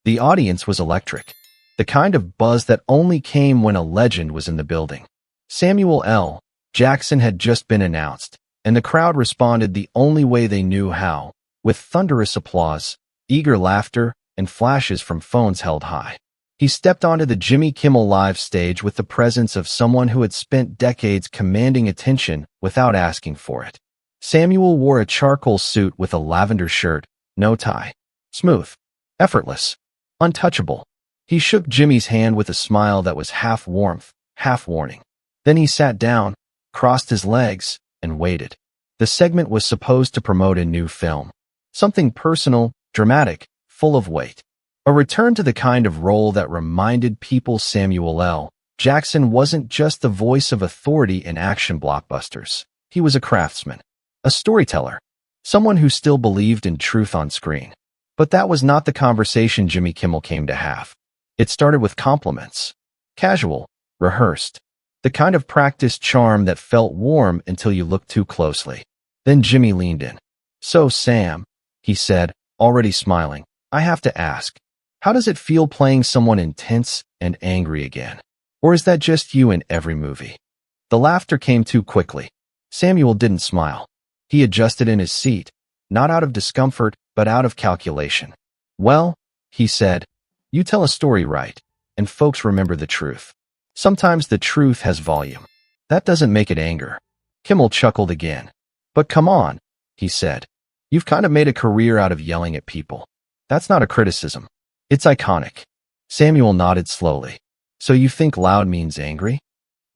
The audience was electric, the kind of buzz that only came when a legend was in the building. Samuel L. Jackson had just been announced, and the crowd responded the only way they knew how, with thunderous applause, eager laughter, and flashes from phones held high. He stepped onto the Jimmy Kimmel Live stage with the presence of someone who had spent decades commanding attention without asking for it. Samuel wore a charcoal suit with a lavender shirt, no tie. Smooth, effortless, untouchable. He shook Jimmy's hand with a smile that was half warmth, half warning. Then he sat down, crossed his legs, and waited. The segment was supposed to promote a new film. Something personal, dramatic, full of weight. A return to the kind of role that reminded people Samuel L. Jackson wasn't just the voice of authority in action blockbusters. He was a craftsman, a storyteller, someone who still believed in truth on screen. But that was not the conversation Jimmy Kimmel came to have. It started with compliments. Casual, rehearsed. The kind of practiced charm that felt warm until you looked too closely. Then Jimmy leaned in. "So, Sam," he said, already smiling, "I have to ask. How does it feel playing someone intense and angry again? Or is that just you in every movie?" The laughter came too quickly. Samuel didn't smile. He adjusted in his seat, not out of discomfort, but out of calculation. "Well," he said, "you tell a story right, and folks remember the truth. Sometimes the truth has volume. That doesn't make it anger." Kimmel chuckled again. "But come on," he said. "You've kind of made a career out of yelling at people. That's not a criticism. It's iconic." Samuel nodded slowly. "So you think loud means angry?"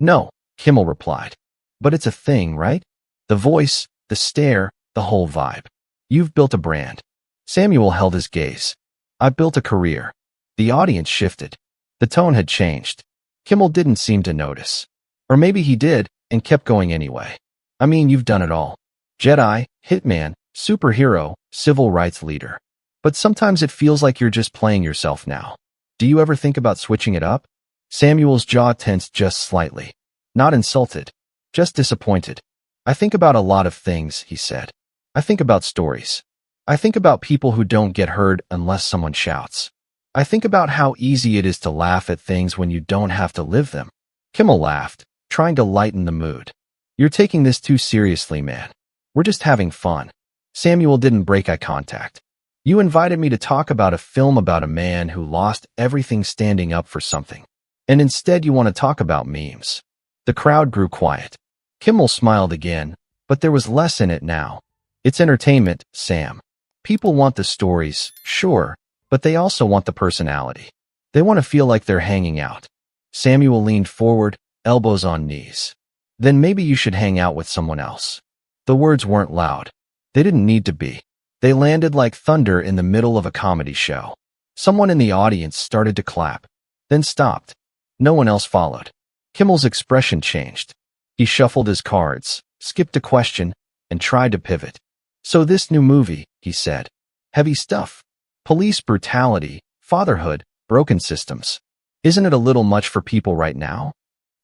"No," Kimmel replied. "But it's a thing, right? The voice, the stare, the whole vibe. You've built a brand." Samuel held his gaze. "I've built a career." The audience shifted. The tone had changed. Kimmel didn't seem to notice. Or maybe he did, and kept going anyway. "I mean, you've done it all. Jedi, hitman, superhero, civil rights leader. But sometimes it feels like you're just playing yourself now. Do you ever think about switching it up?" Samuel's jaw tensed just slightly. Not insulted, just disappointed. "I think about a lot of things," he said. "I think about stories. I think about people who don't get heard unless someone shouts. I think about how easy it is to laugh at things when you don't have to live them." Kimmel laughed, trying to lighten the mood. "You're taking this too seriously, man. We're just having fun." Samuel didn't break eye contact. "You invited me to talk about a film about a man who lost everything standing up for something. And instead you want to talk about memes." The crowd grew quiet. Kimmel smiled again, but there was less in it now. "It's entertainment, Sam. People want the stories, sure, but they also want the personality. They want to feel like they're hanging out." Samuel leaned forward, elbows on knees. "Then maybe you should hang out with someone else." The words weren't loud. They didn't need to be. They landed like thunder in the middle of a comedy show. Someone in the audience started to clap, then stopped. No one else followed. Kimmel's expression changed. He shuffled his cards, skipped a question, and tried to pivot. "So this new movie," he said. "Heavy stuff. Police brutality, fatherhood, broken systems. Isn't it a little much for people right now?"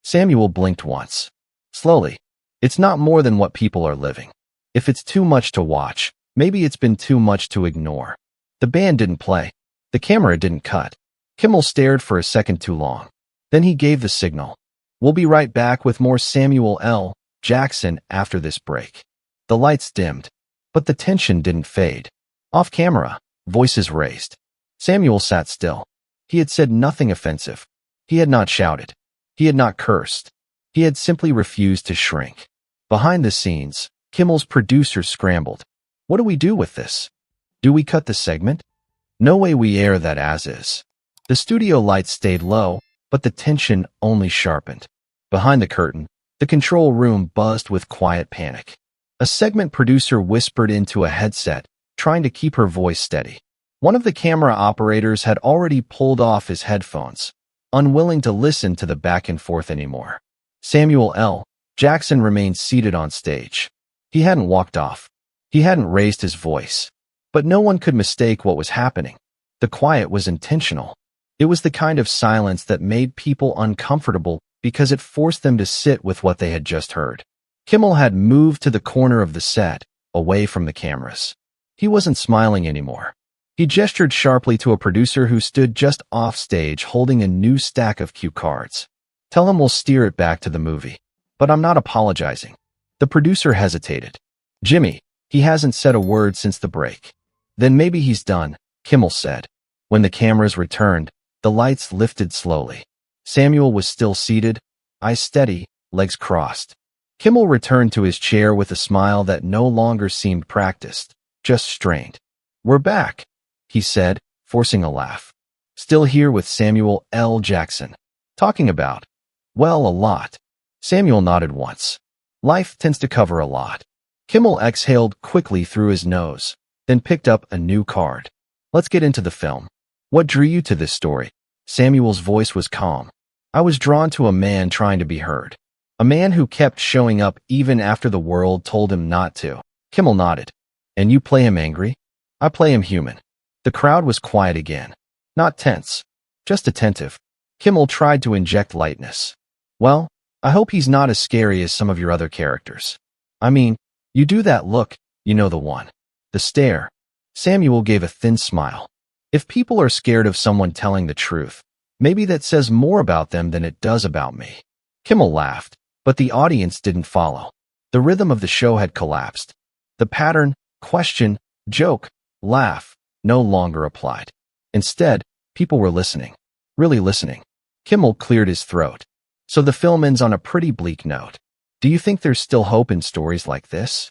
Samuel blinked once. Slowly. "It's not more than what people are living. If it's too much to watch, maybe it's been too much to ignore." The band didn't play. The camera didn't cut. Kimmel stared for a second too long. Then he gave the signal. "We'll be right back with more Samuel L. Jackson after this break." The lights dimmed, but the tension didn't fade. Off camera, voices raised. Samuel sat still. He had said nothing offensive. He had not shouted. He had not cursed. He had simply refused to shrink. Behind the scenes, Kimmel's producer scrambled. "What do we do with this? Do we cut the segment?" "No way, we air that as is." The studio lights stayed low, but the tension only sharpened. Behind the curtain, the control room buzzed with quiet panic. A segment producer whispered into a headset, trying to keep her voice steady. One of the camera operators had already pulled off his headphones, unwilling to listen to the back and forth anymore. Samuel L. Jackson remained seated on stage. He hadn't walked off. He hadn't raised his voice. But no one could mistake what was happening. The quiet was intentional. It was the kind of silence that made people uncomfortable because it forced them to sit with what they had just heard. Kimmel had moved to the corner of the set, away from the cameras. He wasn't smiling anymore. He gestured sharply to a producer who stood just off stage holding a new stack of cue cards. Tell him we'll steer it back to the movie. But I'm not apologizing. The producer hesitated. Jimmy, he hasn't said a word since the break. Then maybe he's done, Kimmel said. When the cameras returned, the lights lifted slowly. Samuel was still seated, eyes steady, legs crossed. Kimmel returned to his chair with a smile that no longer seemed practiced, just strained. We're back, he said, forcing a laugh. Still here with Samuel L. Jackson. Talking about, well, a lot. Samuel nodded once. Life tends to cover a lot. Kimmel exhaled quickly through his nose, then picked up a new card. Let's get into the film. What drew you to this story? Samuel's voice was calm. I was drawn to a man trying to be heard. A man who kept showing up even after the world told him not to. Kimmel nodded. And you play him angry? I play him human. The crowd was quiet again. Not tense. Just attentive. Kimmel tried to inject lightness. Well, I hope he's not as scary as some of your other characters. I mean, you do that look, you know the one. The stare. Samuel gave a thin smile. If people are scared of someone telling the truth, maybe that says more about them than it does about me. Kimmel laughed, but the audience didn't follow. The rhythm of the show had collapsed. The pattern, question, joke, laugh, no longer applied. Instead, people were listening. Really listening. Kimmel cleared his throat. So the film ends on a pretty bleak note. Do you think there's still hope in stories like this?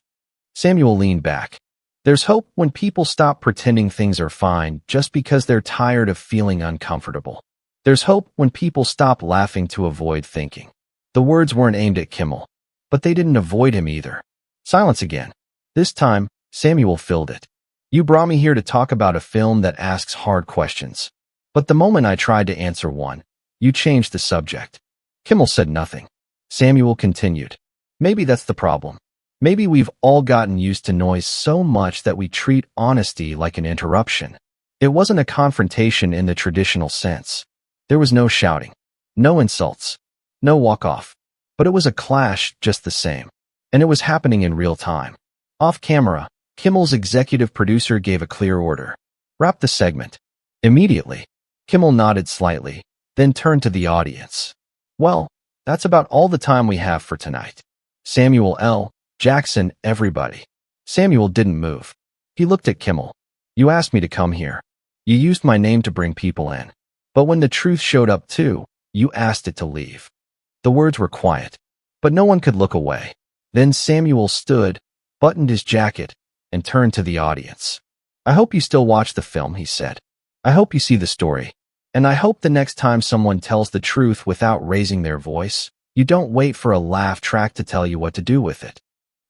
Samuel leaned back. There's hope when people stop pretending things are fine just because they're tired of feeling uncomfortable. There's hope when people stop laughing to avoid thinking. The words weren't aimed at Kimmel, but they didn't avoid him either. Silence again. This time, Samuel filled it. You brought me here to talk about a film that asks hard questions. But the moment I tried to answer one, you changed the subject. Kimmel said nothing. Samuel continued. Maybe that's the problem. Maybe we've all gotten used to noise so much that we treat honesty like an interruption. It wasn't a confrontation in the traditional sense. There was no shouting, no insults, no walk-off. But it was a clash just the same. And it was happening in real time. Off camera, Kimmel's executive producer gave a clear order. Wrap the segment. Immediately. Kimmel nodded slightly, then turned to the audience. Well, that's about all the time we have for tonight. Samuel L. Jackson, everybody. Samuel didn't move. He looked at Kimmel. You asked me to come here. You used my name to bring people in. But when the truth showed up too, you asked it to leave. The words were quiet, but no one could look away. Then Samuel stood, buttoned his jacket, and turned to the audience. I hope you still watch the film, he said. I hope you see the story. And I hope the next time someone tells the truth without raising their voice, you don't wait for a laugh track to tell you what to do with it.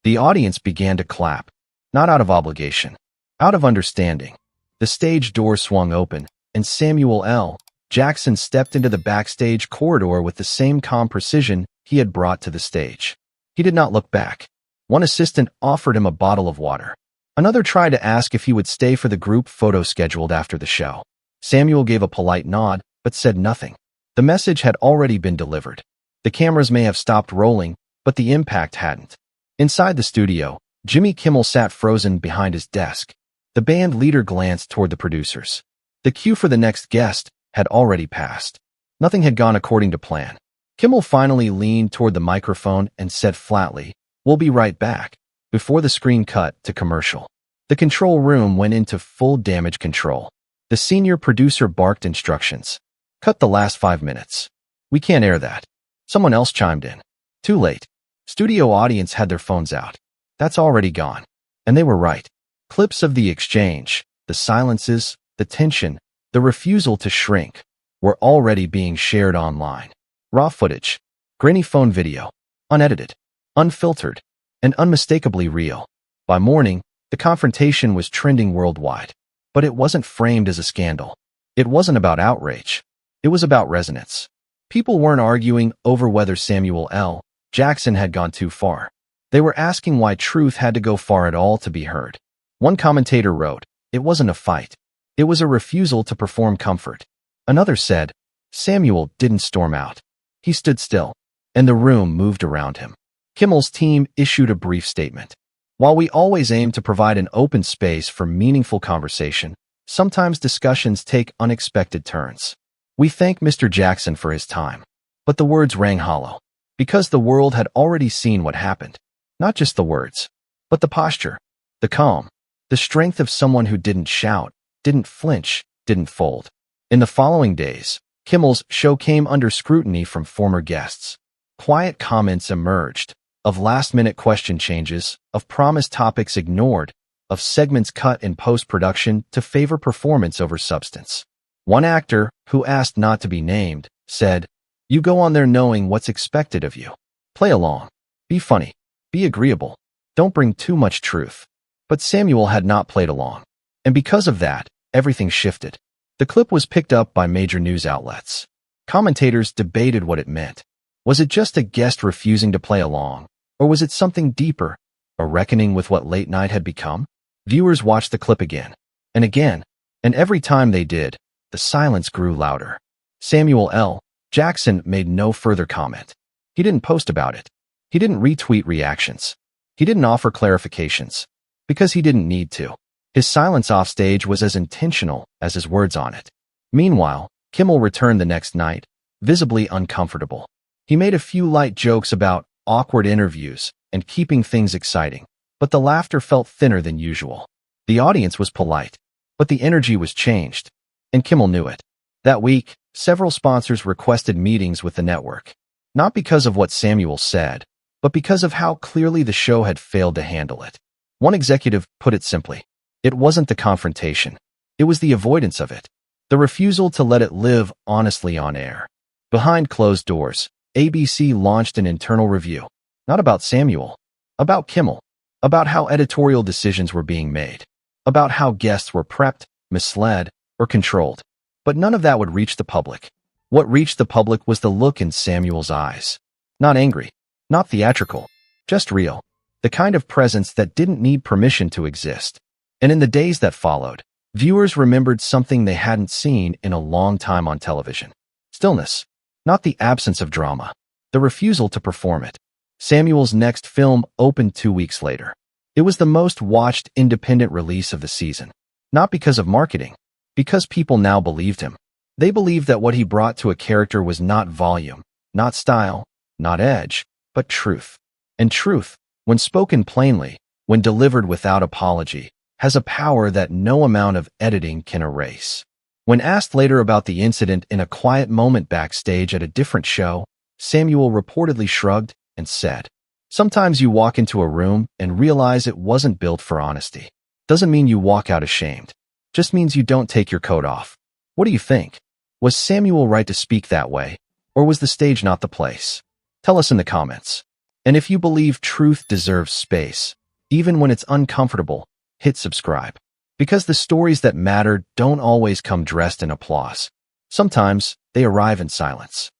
The audience began to clap, not out of obligation, out of understanding. The stage door swung open, and Samuel L. Jackson stepped into the backstage corridor with the same calm precision he had brought to the stage. He did not look back. One assistant offered him a bottle of water. Another tried to ask if he would stay for the group photo scheduled after the show. Samuel gave a polite nod, but said nothing. The message had already been delivered. The cameras may have stopped rolling, but the impact hadn't. Inside the studio, Jimmy Kimmel sat frozen behind his desk. The band leader glanced toward the producers. The cue for the next guest had already passed. Nothing had gone according to plan. Kimmel finally leaned toward the microphone and said flatly, "We'll be right back," before the screen cut to commercial. The control room went into full damage control. The senior producer barked instructions. Cut the last 5 minutes. We can't air that. Someone else chimed in. Too late. Studio audience had their phones out. That's already gone. And they were right. Clips of the exchange, the silences, the tension, the refusal to shrink, were already being shared online. Raw footage, grainy phone video, unedited, unfiltered, and unmistakably real. By morning, the confrontation was trending worldwide. But it wasn't framed as a scandal. It wasn't about outrage. It was about resonance. People weren't arguing over whether Samuel L. Jackson had gone too far. They were asking why truth had to go far at all to be heard. One commentator wrote, "It wasn't a fight. It was a refusal to perform comfort." Another said, "Samuel didn't storm out. He stood still, and the room moved around him." Kimmel's team issued a brief statement. While we always aim to provide an open space for meaningful conversation, Sometimes discussions take unexpected turns. We thank Mr. Jackson for his time. But the words rang hollow. Because the world had already seen what happened. Not just the words, but the posture, the calm, the strength of someone who didn't shout, didn't flinch, didn't fold. In the following days, Kimmel's show came under scrutiny from former guests. Quiet comments emerged, of last-minute question changes, of promised topics ignored, of segments cut in post-production to favor performance over substance. One actor, who asked not to be named, said, "You go on there knowing what's expected of you. Play along. Be funny. Be agreeable. Don't bring too much truth." But Samuel had not played along. And because of that, everything shifted. The clip was picked up by major news outlets. Commentators debated what it meant. Was it just a guest refusing to play along? Or was it something deeper, a reckoning with what late night had become? Viewers watched the clip again, and every time they did, the silence grew louder. Samuel L. Jackson made no further comment. He didn't post about it. He didn't retweet reactions. He didn't offer clarifications. Because he didn't need to. His silence offstage was as intentional as his words on it. Meanwhile, Kimmel returned the next night, visibly uncomfortable. He made a few light jokes about awkward interviews and keeping things exciting, but the laughter felt thinner than usual. The audience was polite, but the energy was changed, and Kimmel knew it. That week, several sponsors requested meetings with the network, not because of what Samuel said, but because of how clearly the show had failed to handle it. One executive put it simply, it wasn't the confrontation, it was the avoidance of it, the refusal to let it live honestly on air. Behind closed doors, ABC launched an internal review, not about Samuel, about Kimmel, about how editorial decisions were being made, about how guests were prepped, misled, or controlled. But none of that would reach the public. What reached the public was the look in Samuel's eyes. Not angry, not theatrical, just real. The kind of presence that didn't need permission to exist. And in the days that followed, viewers remembered something they hadn't seen in a long time on television. Stillness. Not the absence of drama. The refusal to perform it. Samuel's next film opened 2 weeks later. It was the most watched independent release of the season. Not because of marketing. Because people now believed him. They believed that what he brought to a character was not volume, not style, not edge, but truth. And truth, when spoken plainly, when delivered without apology, has a power that no amount of editing can erase. When asked later about the incident in a quiet moment backstage at a different show, Samuel reportedly shrugged and said, "Sometimes you walk into a room and realize it wasn't built for honesty. Doesn't mean you walk out ashamed. Just means you don't take your coat off." What do you think? Was Samuel right to speak that way? Or was the stage not the place? Tell us in the comments. And if you believe truth deserves space, even when it's uncomfortable, hit subscribe. Because the stories that matter don't always come dressed in applause. Sometimes they arrive in silence.